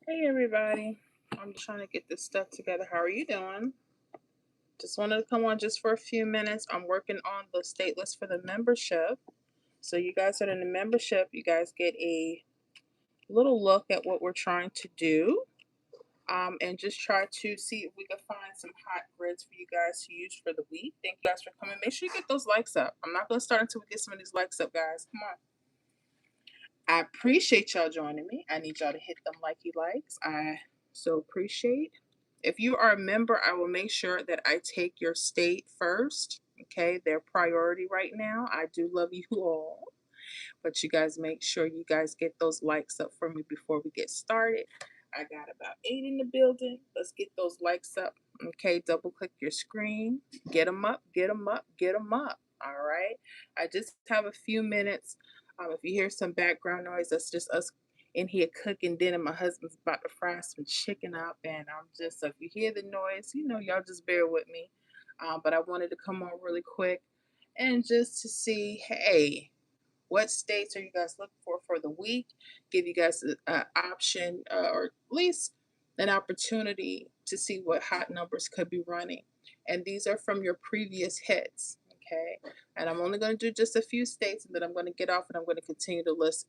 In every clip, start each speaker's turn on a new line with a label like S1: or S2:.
S1: Hey everybody. I'm just trying to get this stuff together. How are you doing? Just wanted to come on just for a few minutes. I'm working on the state list for the membership. So you guys that are in the membership, you guys get a little look at what we're trying to do. And just try to see if we can find some hot grids for you guys to use for the week. Thank you guys for coming. Make sure you get those likes up. I'm not gonna start until we get some of these likes up, guys. Come on. I appreciate y'all joining me. I need y'all to hit them likey likes. I so appreciate. If you are a member, I will make sure that I take your state first. Okay, they're priority right now. I do love you all, but you guys make sure you guys get those likes up for me before we get started. I got about 8 in the building. Let's get those likes up. Okay, double click your screen. Get them up, get them up, get them up. All right. I just have a few minutes. If you hear some background noise, that's just us in here cooking dinner. My husband's about to fry some chicken up, and I'm just, so if you hear the noise, y'all just bear with me. But I wanted to come on really quick and just to see, hey, what states are you guys looking for the week? Give you guys an option or at least an opportunity to see what hot numbers could be running. And these are from your previous hits. Okay. And I'm only going to do just a few states and then I'm going to get off and I'm going to continue to list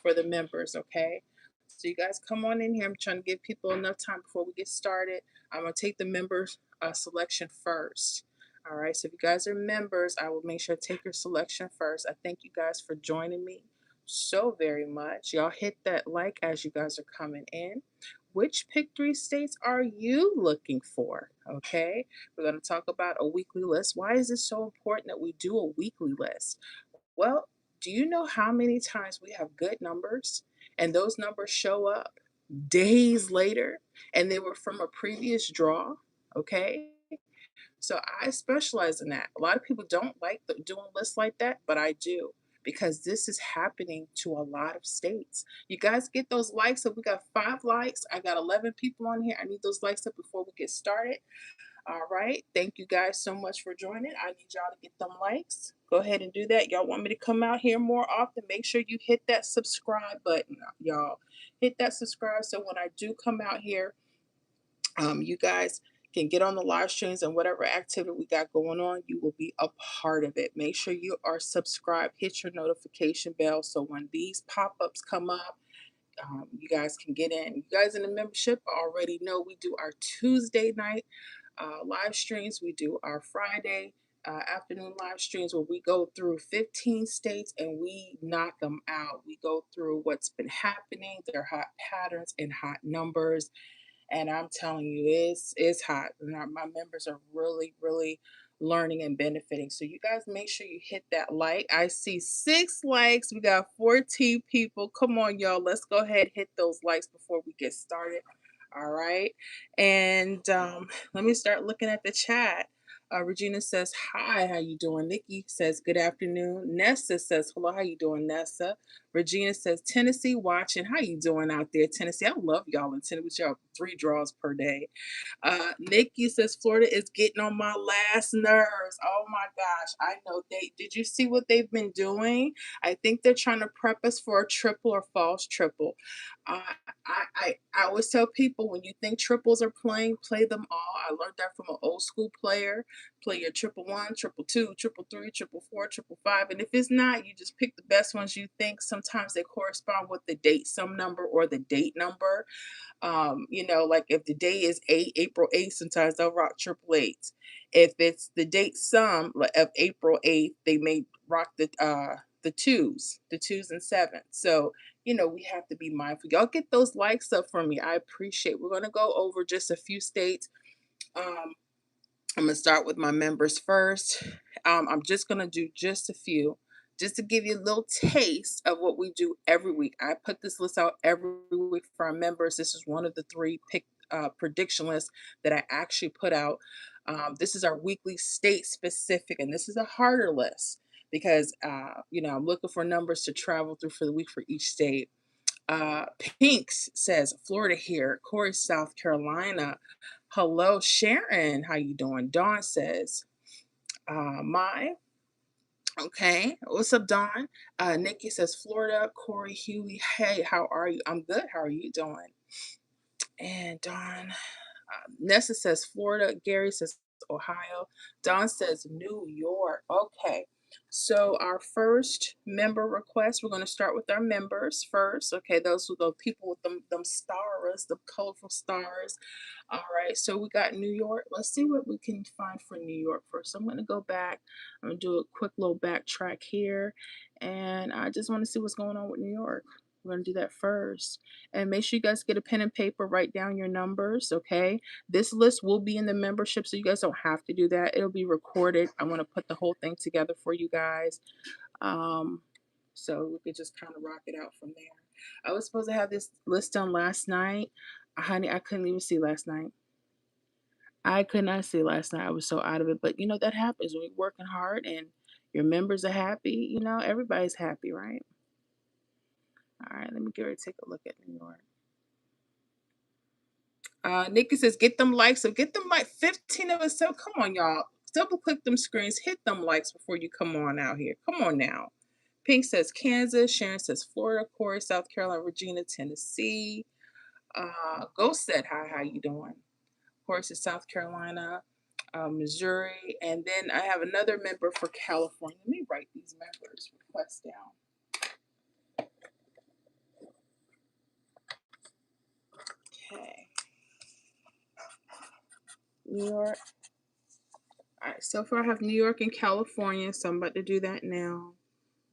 S1: for the members. Okay. So you guys come on in here. I'm trying to give people enough time before we get started. I'm going to take the members selection first. All right, so if you guys are members, I will make sure to take your selection first. I thank you guys for joining me so very much. Y'all hit that like as you guys are coming in. Which pick three states are you looking for? Okay, we're going to talk about a weekly list. Why is it so important that we do a weekly list? Well, do you know how many times we have good numbers and those numbers show up days later and they were from a previous draw? Okay, so I specialize in that. A lot of people don't like doing lists like that, but I do because this is happening to a lot of states. You guys get those likes. So we got 5 likes. I got 11 people on here. I need those likes up before we get started. All right. Thank you guys so much for joining. I need y'all to get them likes. Go ahead and do that. Y'all want me to come out here more often? Make sure you hit that subscribe button, y'all. Hit that subscribe so when I do come out here, you guys can get on the live streams and whatever activity we got going on, you will be a part of it. Make sure you are subscribed, hit your notification bell so when these pop-ups come up, you guys can get in. You guys in the membership already know we do our Tuesday night live streams. We do our Friday afternoon live streams where we go through 15 states and we knock them out. We go through what's been happening, their hot patterns and hot numbers, and I'm telling you, it's hot. And my members are really, really learning and benefiting. So you guys make sure you hit that like. I see 6 likes. We got 14 people. Come on, y'all. Let's go ahead and hit those likes before we get started. All right. And let me start looking at the chat. Regina says, hi, how you doing? Nikki says, good afternoon. Nessa says, hello, how you doing, Nessa? Regina says, Tennessee watching. How you doing out there, Tennessee? I love y'all in Tennessee. Y'all 3 draws per day. Nikki says, Florida is getting on my last nerves. Oh my gosh. I know did you see what they've been doing? I think they're trying to prep us for a triple or false triple. Uh, I always tell people when you think triples are playing, play them all. I learned that from an old school player. Play your triple one, triple two, triple three, triple four, triple five. And if it's not, you just pick the best ones you think. Sometimes they correspond with the date sum number or the date number. Like if the day is April 8th, sometimes they'll rock triple eights. If it's the date sum of April 8th, they may rock the twos and sevens. So we have to be mindful. Y'all get those likes up for me. I appreciate. We're gonna go over just a few states. Um, I'm gonna start with my members first. I'm just gonna do just a few, just to give you a little taste of what we do every week. I put this list out every week for our members. This is one of the 3 pick prediction lists that I actually put out. This is our weekly state specific, and this is a harder list because I'm looking for numbers to travel through for the week for each state. Pinks says Florida here. Corey, South Carolina. Hello, Sharon. How you doing? Dawn says, my Okay. What's up, Dawn? Nikki says Florida. Corey Huey. Hey, how are you? I'm good. How are you doing? And Dawn. Nessa says Florida. Gary says Ohio. Don says New York. Okay. So our first member request, we're going to start with our members first. Okay, those are the people with them stars, the colorful stars. All right, so we got New York. Let's see what we can find for New York first. So I'm going to go back. I'm going to do a quick little backtrack here. And I just want to see what's going on with New York. We're going to do that first. And make sure you guys get a pen and paper, write down your numbers, okay? This list will be in the membership, so you guys don't have to do that. It'll be recorded. I want to put the whole thing together for you guys. So we could just kind of rock it out from there. I was supposed to have this list done last night. Honey, I couldn't even see last night. I could not see last night. I was so out of it. But you know, that happens when you're working hard and your members are happy. You know, everybody's happy, right? All right, let me get ready to take a look at New York. Nikki says, get them likes. So get them like 15 of us. So come on, y'all. Double click them screens. Hit them likes before you come on out here. Come on now. Pink says Kansas. Sharon says Florida. Corey, South Carolina. Regina, Tennessee. Ghost said, hi, how you doing? Corey says South Carolina. Missouri. And then I have another member for California. Let me write these members' requests down. Okay. New York. All right, so far I have New York and California, so I'm about to do that now.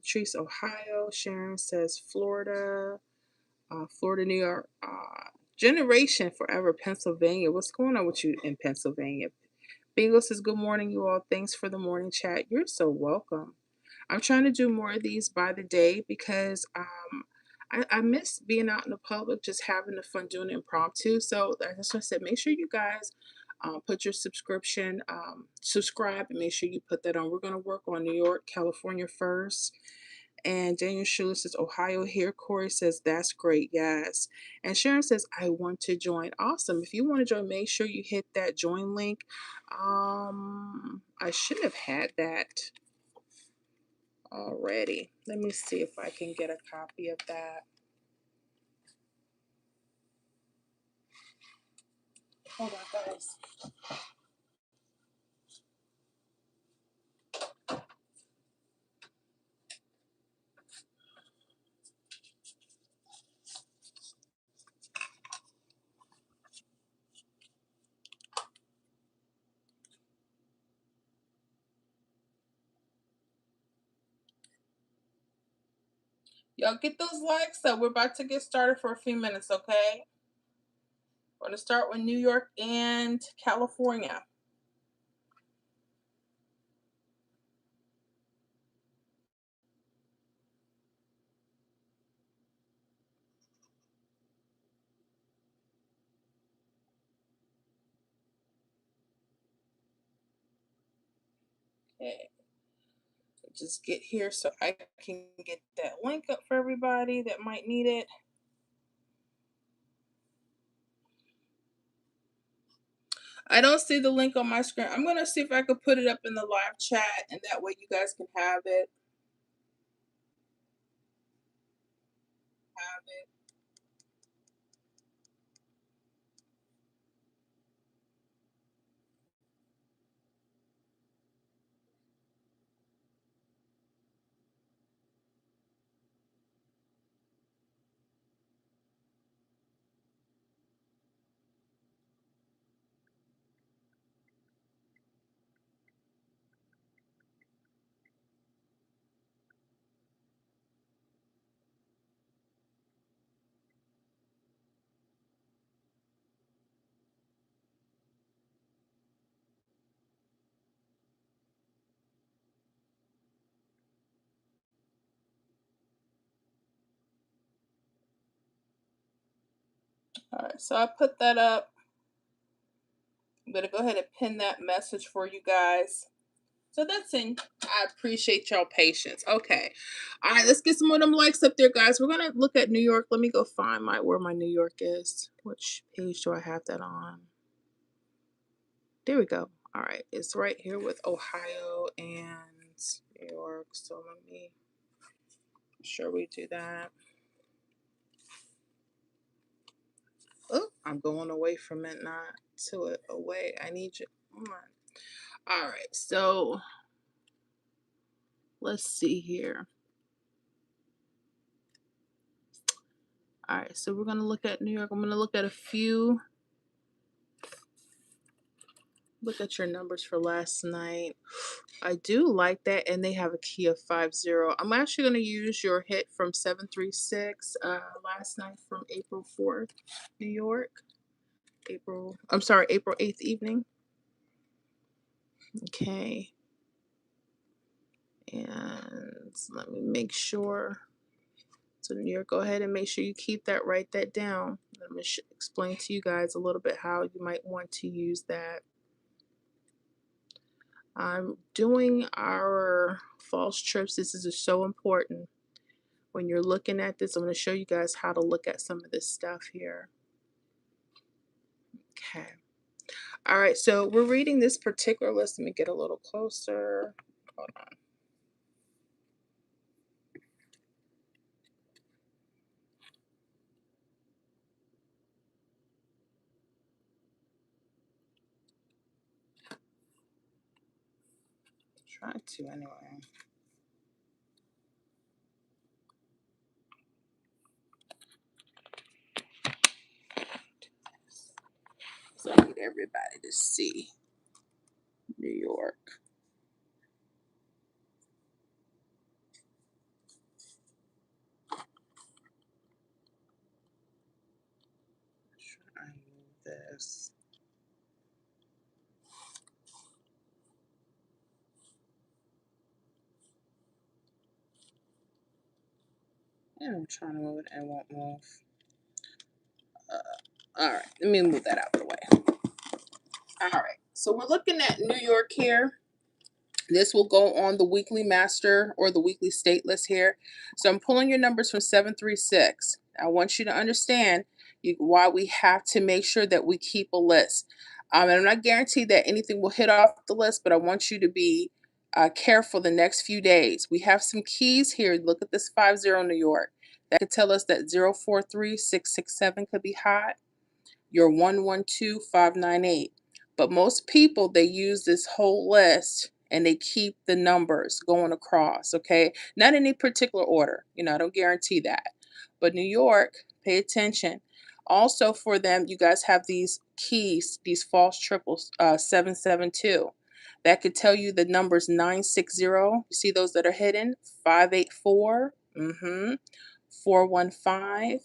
S1: Patrice, Ohio. Sharon says Florida. Florida, New York. Generation Forever, Pennsylvania. What's going on with you in Pennsylvania? Bingo says, good morning, you all. Thanks for the morning chat. You're so welcome. I'm trying to do more of these by the day because I miss being out in the public, just having the fun doing impromptu. So that's why I said, make sure you guys put your subscribe, and make sure you put that on. We're going to work on New York, California first. And Daniel Schuler says, Ohio here. Corey says, that's great. Yes. And Sharon says, I want to join. Awesome. If you want to join, make sure you hit that join link. I should have had that already. Let me see if I can get a copy of that. Hold on, guys. Y'all get those likes up. We're about to get started for a few minutes, okay? We're going to start with New York and California. Okay. Just get here so I can get that link up for everybody that might need it. I don't see the link on my screen. I'm going to see if I can put it up in the live chat, and that way you guys can have it. Have it. All right, so I put that up. I'm going to go ahead and pin that message for you guys. So that's it. I appreciate y'all patience. Okay. All right, let's get some of them likes up there, guys. We're going to look at New York. Let me go find where my New York is. Which page do I have that on? There we go. All right. It's right here with Ohio and States, New York. So let me make sure we do that. Oh, I'm going away from it, not to it. Away. I need you. Come on. All right. So let's see here. All right. So we're going to look at New York. I'm going to look at a few. Look at your numbers for last night. I do like that, and they have a key of 50. I'm actually going to use your hit from 736 last night from April 4th, New York. April 8th evening. Okay. And let me make sure. So New York, go ahead and make sure you keep that, write that down. Let me explain to you guys a little bit how you might want to use that. I'm doing our false trips. This is just so important. When you're looking at this, I'm going to show you guys how to look at some of this stuff here. Okay. All right, so we're reading this particular list. Let me get a little closer. Hold on. Try to anyway. So I need everybody to see New York. Try this. And I'm trying to move it and it won't move. All right, let me move that out of the way. All right, so we're looking at New York here. This will go on the weekly master or the weekly state list here. So I'm pulling your numbers from 736. I want you to understand why we have to make sure that we keep a list. And I'm not guaranteed that anything will hit off the list, but I want you to be careful the next few days. We have some keys here. Look at this 50 New York. That could tell us that 043667 could be hot. Your 112598. But most people, they use this whole list and they keep the numbers going across, okay? Not in any particular order. I don't guarantee that. But New York, pay attention. Also for them, you guys have these keys, these false triples, 772. That could tell you the numbers 960. You see those that are hidden? 584, 415.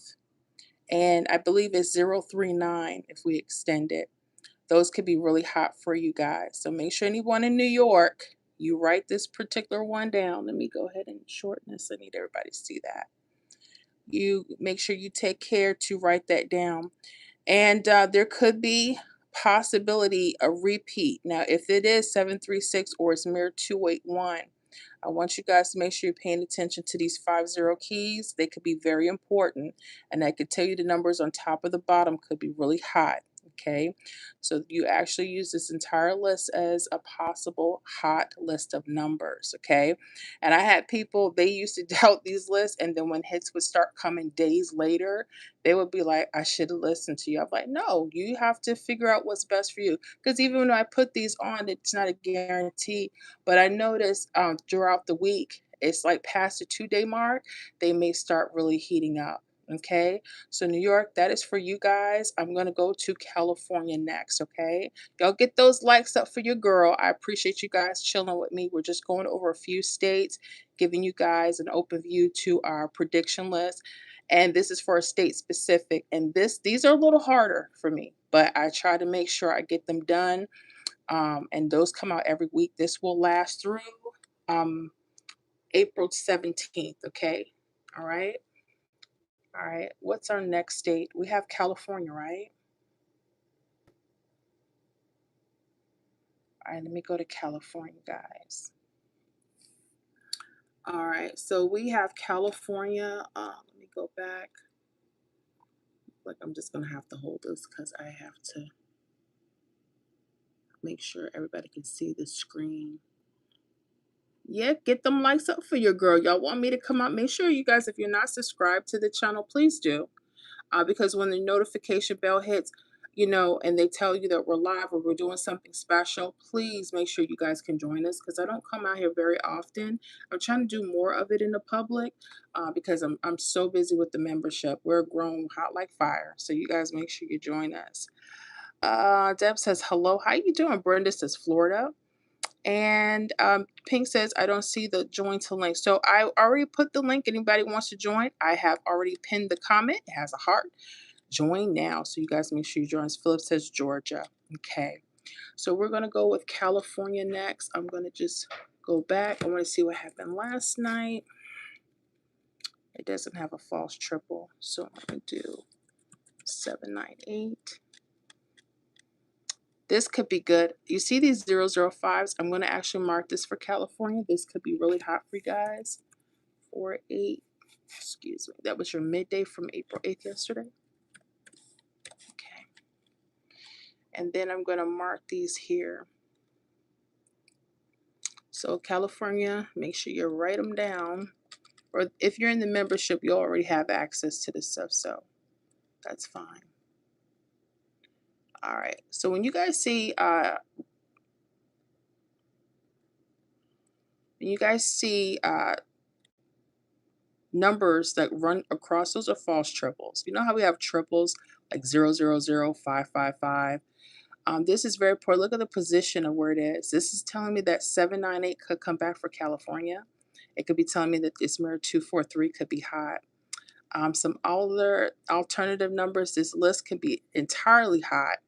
S1: And I believe it's 039 if we extend it. Those could be really hot for you guys. So make sure anyone in New York, you write this particular one down. Let me go ahead and shorten this. I need everybody to see that. You make sure you take care to write that down. And there could be possibility a repeat. Now, if it is 736 or it's mirror 281, I want you guys to make sure you're paying attention to these 50 keys. They could be very important, and I could tell you the numbers on top or the bottom could be really hot. Okay, so you actually use this entire list as a possible hot list of numbers. Okay, and I had people, they used to doubt these lists, and then when hits would start coming days later, they would be like, I should have listened to you. I'm like, no, you have to figure out what's best for you. Because even when I put these on, it's not a guarantee. But I noticed throughout the week, it's like past the 2-day mark, they may start really heating up. Okay, so New York, that is for you guys. I'm going to go to California next. Okay, y'all get those likes up for your girl. I appreciate you guys chilling with me. We're just going over a few states, giving you guys an open view to our prediction list. And this is for a state specific. And these are a little harder for me, but I try to make sure I get them done. And those come out every week. This will last through April 17th. Okay. All right. All right. What's our next state? We have California, right? All right. Let me go to California, guys. All right. So we have California. Let me go back. Like, I'm just going to have to hold this because I have to make sure everybody can see the screen. Yeah, get them likes up for your girl. Y'all want me to come out? Make sure you guys, if you're not subscribed to the channel, please do. Because when the notification bell hits, and they tell you that we're live or we're doing something special, please make sure you guys can join us because I don't come out here very often. I'm trying to do more of it in the public because I'm so busy with the membership. We're growing hot like fire. So you guys make sure you join us. Deb says, hello. How you doing? Brenda says, Florida. And Pink says, I don't see the join to link. So I already put the link. Anybody wants to join? I have already pinned the comment. It has a heart. Join now. So you guys make sure you join us. Philip says Georgia. Okay. So we're going to go with California next. I'm going to just go back. I want to see what happened last night. It doesn't have a false triple. So I'm going to do 798. This could be good. You see these 005s? I'm going to actually mark this for California. This could be really hot for you guys. 4-8. Excuse me. That was your midday from April 8th yesterday. Okay. And then I'm going to mark these here. So California, make sure you write them down. Or if you're in the membership, you already have access to this stuff. So that's fine. All right. So when you guys see numbers that run across, those are false triples. You know how we have triples like 000, 555. This is very important. Look at the position of where it is. This is telling me that 798 could come back for California. It could be telling me that this mirror 243 could be hot. Some other alternative numbers, this list could be entirely hot.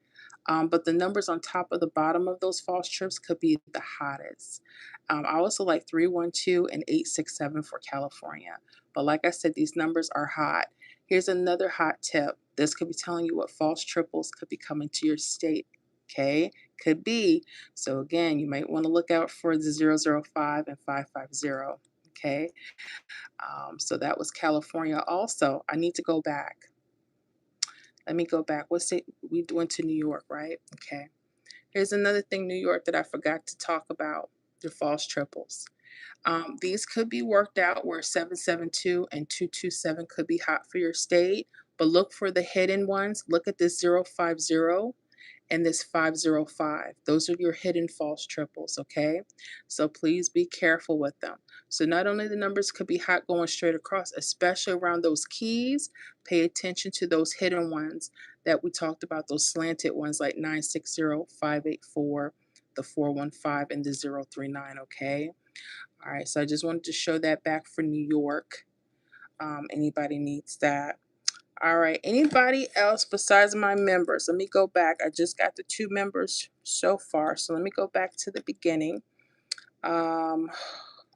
S1: But the numbers on top of the bottom of those false trips could be the hottest. I also like 312 and 867 for California. But like I said, these numbers are hot. Here's another hot tip. This could be telling you what false triples could be coming to your state. Okay, could be. So again, you might want to look out for the 005 and 550. Okay, so that was California. Also, I need to go back. Let me go back. What state? We went to New York, right? Okay. Here's another thing, New York, that I forgot to talk about, the false triples. These could be worked out where 772 and 227 could be hot for your state, but look for the hidden ones. Look at this 050 and this 505. Those are your hidden false triples, okay? So please be careful with them. So not only the numbers could be hot going straight across, especially around those keys, pay attention to those hidden ones that we talked about, those slanted ones like 960, 584, the 415, and the 039, okay? All right, so I just wanted to show that back for New York. Anybody needs that. All right, anybody else besides my members? Let me go back. I just got the 2 members so far, so let me go back to the beginning. Let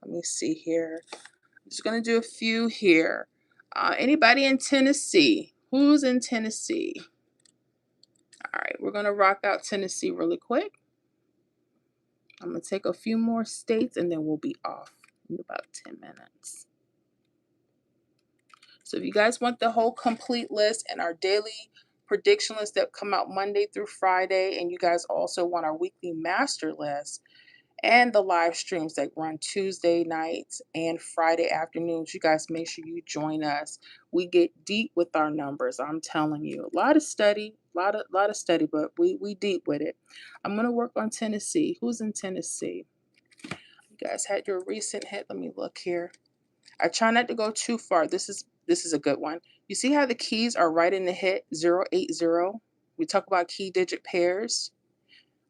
S1: me see here. I'm just going to do a few here. Anybody in Tennessee? Who's in Tennessee? All right, we're going to rock out Tennessee really quick. I'm going to take a few more states, and then we'll be off in about 10 minutes. So if you guys want the whole complete list and our daily prediction list that come out Monday through Friday, and you guys also want our weekly master list and the live streams that run Tuesday nights and Friday afternoons, you guys make sure you join us. We get deep with our numbers. I'm telling you, a lot of study, lot of study, but we deep with it. I'm gonna work on Tennessee. Who's in Tennessee? You guys had your recent hit. Let me look here. I try not to go too far. This is a good one. You see how the keys are right in the hit 080? We talk about key digit pairs.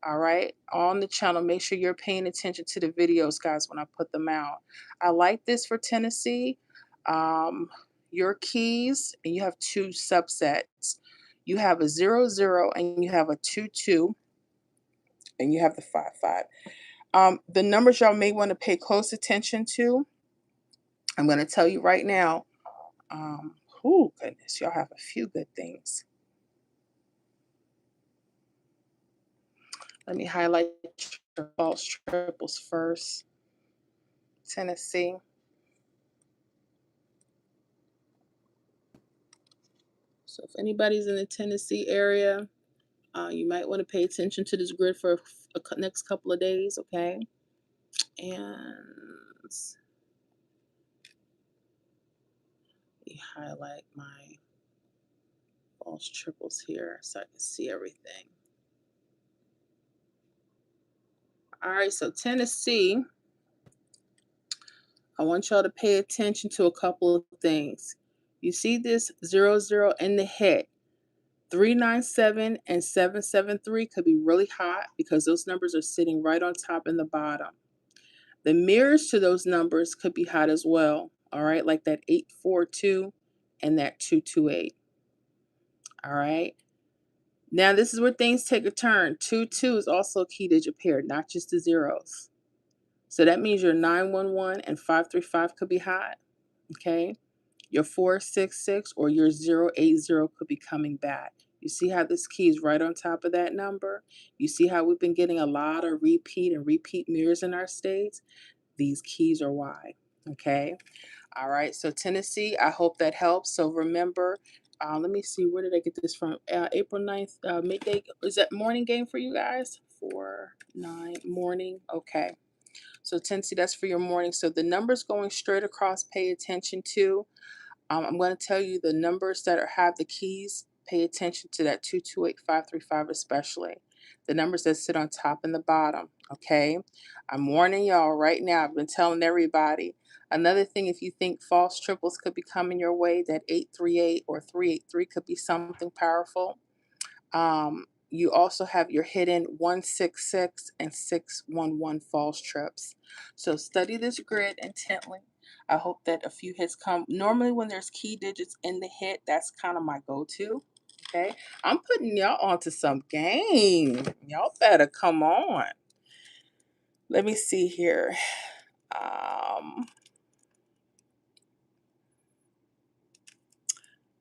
S1: All right, on the channel, make sure you're paying attention to the videos, guys, when I put them out. I like this for Tennessee. Your keys, and you have 2 subsets. You have a 00 and you have a 22, and you have the 55. The numbers y'all may want to pay close attention to. I'm going to tell you right now. Oh, goodness, y'all have a few good things. Let me highlight your false triples first. Tennessee. So if anybody's in the Tennessee area, you might want to pay attention to this grid for the next couple of days, okay? And let me highlight my false triples here so I can see everything. All right, so Tennessee, I want y'all to pay attention to a couple of things. You see this 00 in the hit. 397 and 773 could be really hot because those numbers are sitting right on top and the bottom. The mirrors to those numbers could be hot as well, all right, like that 842 and that 228. All right. Now, this is where things take a turn. 22 is also a key digit pair, not just the zeros. So that means your 911 and 535 could be hot, okay? Your 466 or your 080 could be coming back. You see how this key is right on top of that number? You see how we've been getting a lot of repeat mirrors in our states? These keys are why, okay? All right, so Tennessee, I hope that helps. So remember, let me see, where did I get this from? April 9th, midday. Is that morning game for you guys? 4-9 morning. Okay. So Tennessee, that's for your morning. So the numbers going straight across, pay attention to. I'm going to tell you the numbers that have the keys. Pay attention to that 228535 especially. The numbers that sit on top and the bottom, okay? I'm warning y'all right now. I've been telling everybody. Another thing, if you think false triples could be coming your way, that 838 or 383 could be something powerful. You also have your hidden 166 and 611 false trips. So study this grid intently. I hope that a few hits come. Normally when there's key digits in the hit, that's kind of my go-to. Okay. I'm putting y'all onto some game. Y'all better come on. Let me see here.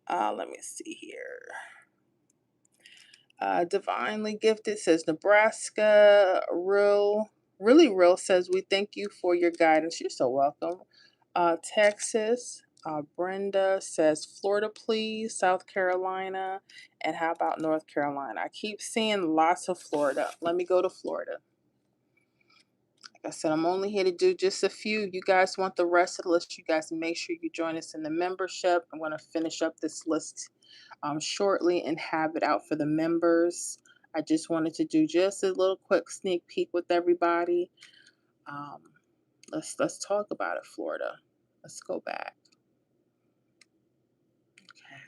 S1: Let me see here. Divinely Gifted says Nebraska. Really real says we thank you for your guidance. You're so welcome. Texas. Brenda says Florida, please. South Carolina. And how about North Carolina? I keep seeing lots of Florida. Let me go to Florida. Like I said, I'm only here to do just a few. You guys want the rest of the list, you guys make sure you join us in the membership. I'm going to finish up this list shortly and have it out for the members. I just wanted to do just a little quick sneak peek with everybody. Let's talk about it, Florida. Let's go back. Okay.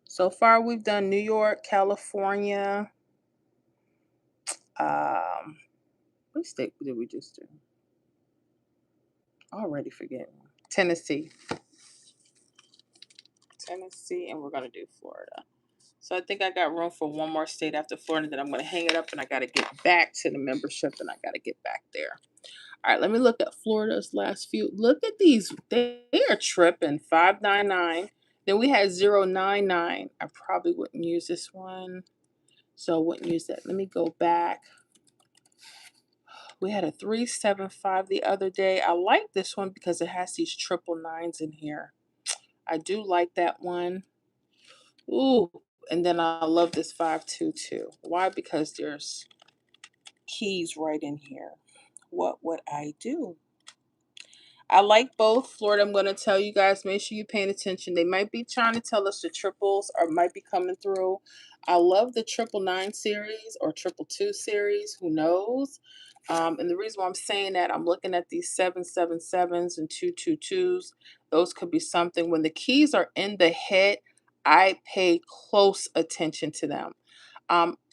S1: So far, we've done New York, California. What state did we just do? Already forgetting. Tennessee, and we're gonna do Florida. So I think I got room for one more state after Florida. Then I'm going to hang it up and I got to get back to the membership and I got to get back there. All right, let me look at Florida's last few. Look at these. They are tripping. 599. Then we had 099. I probably wouldn't use this one. So I wouldn't use that. Let me go back. We had a 375 the other day. I like this one because it has these triple nines in here. I do like that one. Ooh, and then I love this 522. Why? Because there's keys right in here. What would I do? I like both. Florida, I'm going to tell you guys, make sure you're paying attention. They might be trying to tell us the triples or might be coming through. I love the 999 series or 222 series. Who knows? And the reason why I'm saying that, I'm looking at these 777s and 222s. Those could be something. When the keys are in the hit, I pay close attention to them.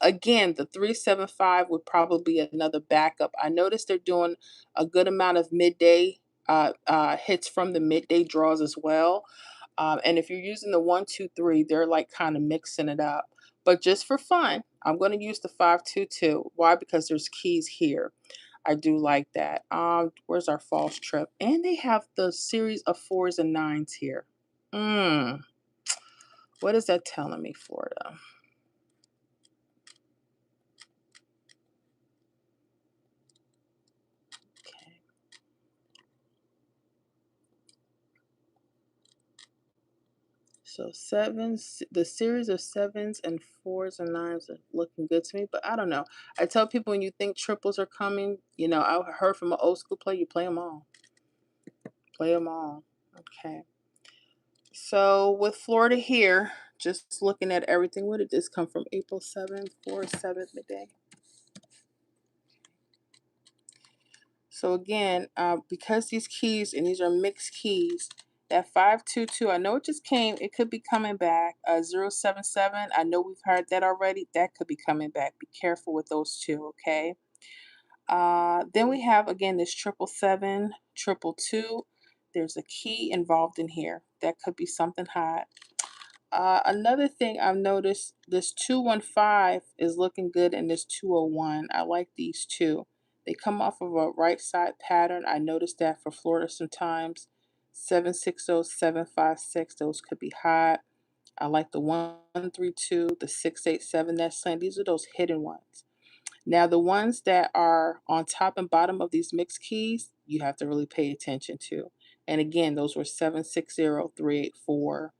S1: Again, the 375 would probably be another backup. I noticed they're doing a good amount of midday hits from the midday draws as well. And if you're using the 123, they're like kind of mixing it up. But just for fun, I'm going to use the 522. Why? Because there's keys here. I do like that. Where's our false trip? And they have the series of 4s and 9s here. What is that telling me, Florida? Okay. So sevens, the series of sevens and fours and nines are looking good to me, but I don't know. I tell people when you think triples are coming, you know, I heard from an old school player, you play them all. Play them all. Okay. So with Florida here, just looking at everything, what did this come from? April 7th, 4th, 7th, midday. So again, because these keys, and these are mixed keys, that 522, I know it just came. It could be coming back. 077, I know we've heard that already. That could be coming back. Be careful with those two, okay? Then we have, again, this 777, 222. There's a key involved in here. That could be something hot. Another thing I've noticed, this 215 is looking good, and this 201. I like these two. They come off of a right side pattern. I noticed that for Florida sometimes. 760, 756, those could be hot. I like the 132, the 687 that's saying. These are those hidden ones. Now, the ones that are on top and bottom of these mixed keys, you have to really pay attention to. And again, those were 760, 384.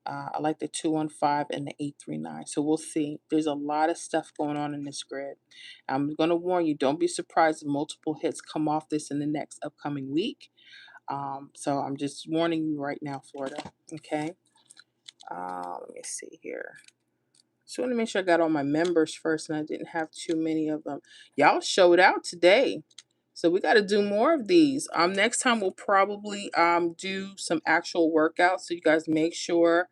S1: I like the 215 and the 839. So we'll see. There's a lot of stuff going on in this grid. I'm going to warn you, don't be surprised if multiple hits come off this in the next upcoming week. So I'm just warning you right now, Florida. Okay. Let me see here. So I want to make sure I got all my members first and I didn't have too many of them. Y'all showed out today. So we got to do more of these. Next time we'll probably do some actual workouts. So you guys make sure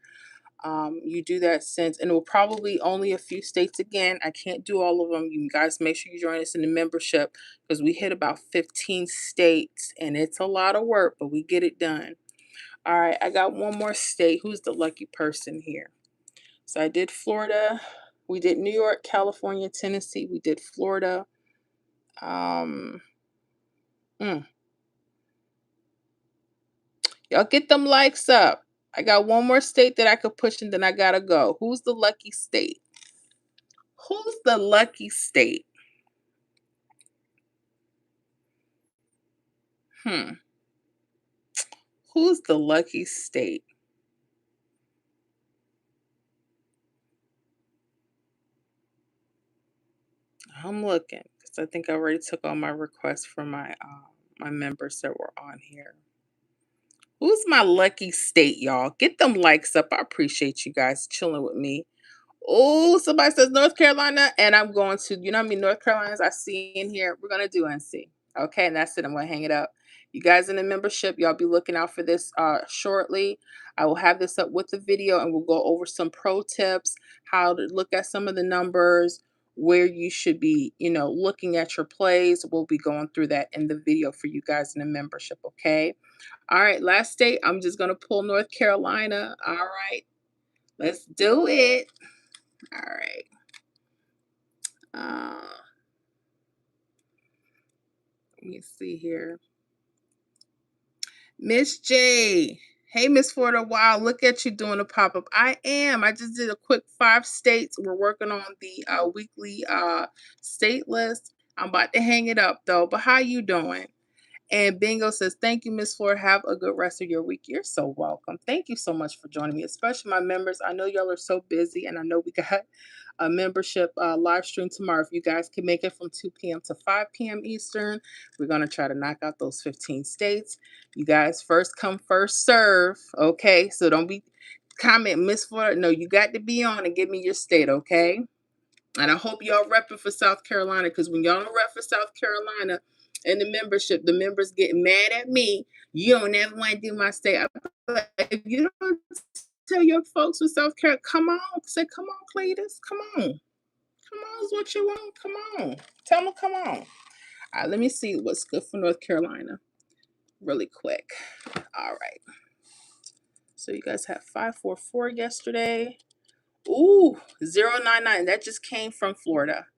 S1: you do that, since, and it will probably only a few states again. I can't do all of them. You guys make sure you join us in the membership, because we hit about 15 states and it's a lot of work, but we get it done. All right, I got one more state. Who's the lucky person here? So I did Florida. We did New York, California, Tennessee. We did Florida. Y'all get them likes up. I got one more state that I could push and then I gotta go. Who's the lucky state? Who's the lucky state? Who's the lucky state? I'm looking because I think I already took all my requests from my members that were on here. Who's my lucky state, y'all? Get them likes up. I appreciate you guys chilling with me. Oh, somebody says North Carolina, and I'm going to, you know how many North Carolinas I see in here? We're going to do NC. Okay, and that's it. I'm going to hang it up. You guys in the membership, y'all be looking out for this shortly. I will have this up with the video, and we'll go over some pro tips, how to look at some of the numbers, where you should be, looking at your plays. We'll be going through that in the video for you guys in the membership, okay? All right, last state, I'm just going to pull North Carolina. All right, let's do it. All right. Let me see here. Miss J. Hey, Miss Florida. Wow, look at you doing a pop-up. I am. I just did a quick 5 states. We're working on the weekly state list. I'm about to hang it up, though. But how you doing? And Bingo says, thank you, Miss Flora. Have a good rest of your week. You're so welcome. Thank you so much for joining me, especially my members. I know y'all are so busy, and I know we got a membership live stream tomorrow. If you guys can make it from 2 p.m. to 5 p.m. Eastern, we're going to try to knock out those 15 states. You guys, first come, first serve. Okay, so don't be comment, Miss Flora. No, you got to be on and give me your state, okay? And I hope y'all repping for South Carolina, because when y'all don't rep for South Carolina in the membership, the members get mad at me. You don't ever want to do my state. If you don't tell your folks with South Carolina, come on. Say, come on, Cletus. Come on. Come on is what you want. Come on. Tell them, come on. All right, let me see what's good for North Carolina really quick. All right. So you guys had 544 yesterday. Ooh, 099. That just came from Florida.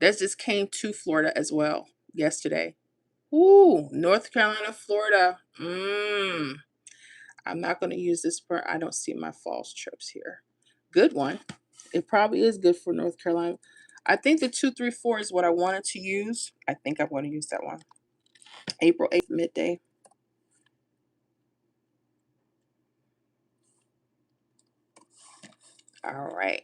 S1: That just came to Florida as well yesterday. Ooh, North Carolina, Florida. I'm not going to use this for, I don't see my false trips here. Good one. It probably is good for North Carolina. I think the 234 is what I wanted to use. I think I'm going to use that one. April 8th, midday. All right.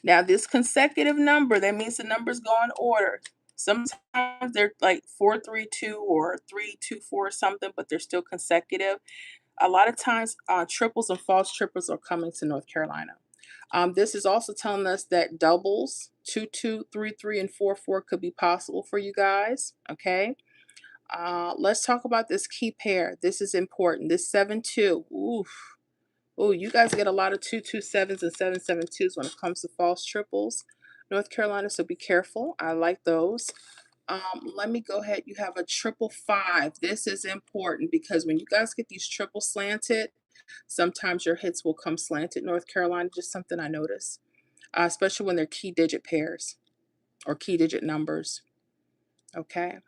S1: Now this consecutive number, that means the numbers go in order. Sometimes they're like 432 or 324 or something, but they're still consecutive. A lot of times, triples and false triples are coming to North Carolina. This is also telling us that doubles, 2, 2, 3, 3, and 4, 4 could be possible for you guys. Okay. Let's talk about this key pair. This is important. This 7, 2. Oof. Oh, you guys get a lot of 2, 2, 7s and 7, 7, 2s when it comes to false triples, North Carolina. So be careful. I like those. Let me go ahead. You have a 5, 5. This is important because when you guys get these triple slanted, sometimes your hits will come slanted, North Carolina. Just something I notice, especially when they're key digit pairs or key digit numbers. Okay.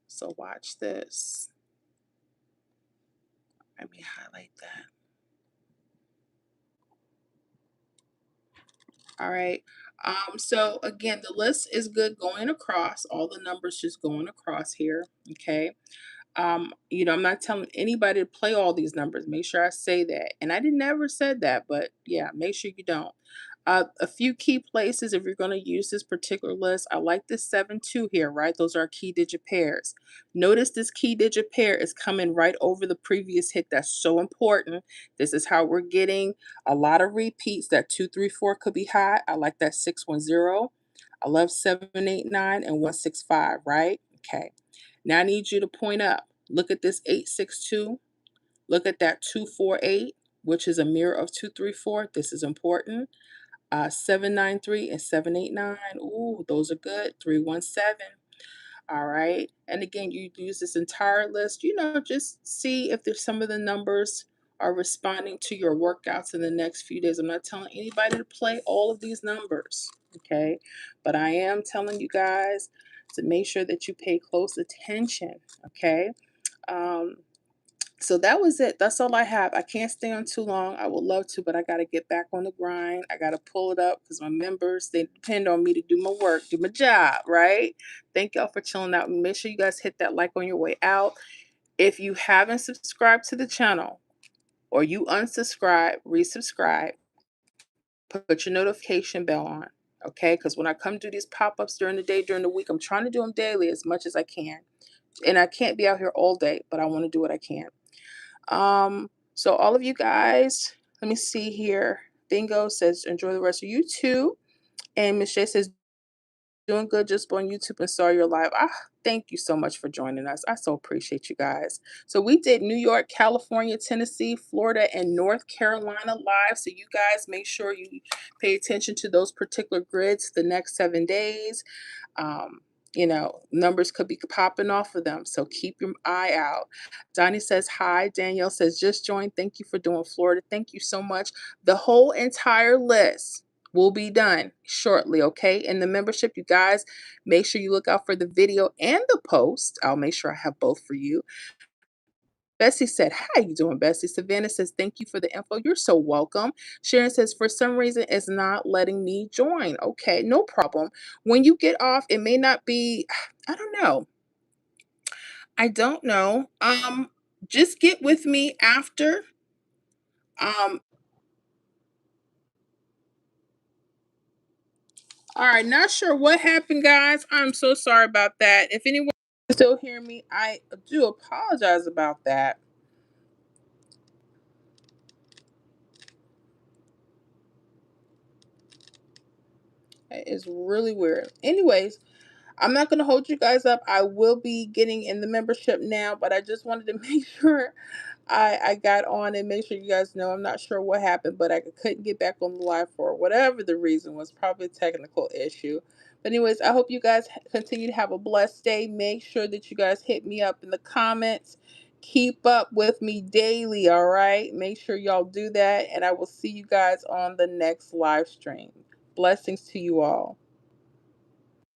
S1: So watch this. Let me highlight that. All right. So again, the list is good going across. All the numbers just going across here. Okay. I'm not telling anybody to play all these numbers. Make sure I say that. And I didn't never said that, but yeah, make sure you don't. A few key places if you're going to use this particular list. I like this 7, 2 here, right? Those are key digit pairs. Notice this key digit pair is coming right over the previous hit. That's so important. This is how we're getting a lot of repeats. That 2, 3, 4 could be high. I like that 6, 1, 0. I love 7, 8, 9 and 1, 6, 5, right? Okay. Now I need you to point up. Look at this 8, 6, 2. Look at that 2, 4, 8, which is a mirror of 2, 3, 4. This is important. 7, 9, 3 and 7, 8, 9. Ooh, those are good. 3, 1, 7. All right. And again, you use this entire list, just see if there's some of the numbers are responding to your workouts in the next few days. I'm not telling anybody to play all of these numbers, okay? But I am telling you guys to make sure that you pay close attention, okay? Um, so that was it. That's all I have. I can't stay on too long. I would love to, but I got to get back on the grind. I got to pull it up because my members, they depend on me to do my work, do my job, right? Thank y'all for chilling out. Make sure you guys hit that like on your way out. If you haven't subscribed to the channel or you unsubscribe, resubscribe, put your notification bell on, okay? Because when I come do these pop-ups during the day, during the week, I'm trying to do them daily as much as I can. And I can't be out here all day, but I want to do what I can. So all of you guys, let me see here. Bingo says, enjoy the rest of you too. And Miss J says, doing good just on YouTube and saw your live. Thank you so much for joining us. I so appreciate you guys. So we did New York, California, Tennessee, Florida, and North Carolina live. So you guys make sure you pay attention to those particular grids the next 7 days. Um, numbers could be popping off of them. So keep your eye out. Donnie says, hi. Danielle says, just joined. Thank you for doing Florida. Thank you so much. The whole entire list will be done shortly, okay? In the membership, you guys, make sure you look out for the video and the post. I'll make sure I have both for you. Bessie said, how you doing, Bessie? Savannah says, thank you for the info. You're so welcome. Sharon says, for some reason, it's not letting me join. Okay, no problem. When you get off, it may not be, I don't know. I don't know. Just get with me after. Um, all right, not sure what happened, guys. I'm so sorry about that. If anyone can still hear me, I do apologize about that. It is really weird. Anyways, I'm not going to hold you guys up. I will be getting in the membership now, but I just wanted to make sure I got on and make sure you guys know I'm not sure what happened, but I couldn't get back on the live for whatever the reason was, probably a technical issue. But anyways, I hope you guys continue to have a blessed day. Make sure that you guys hit me up in the comments. Keep up with me daily, all right? Make sure y'all do that, and I will see you guys on the next live stream. Blessings to you all.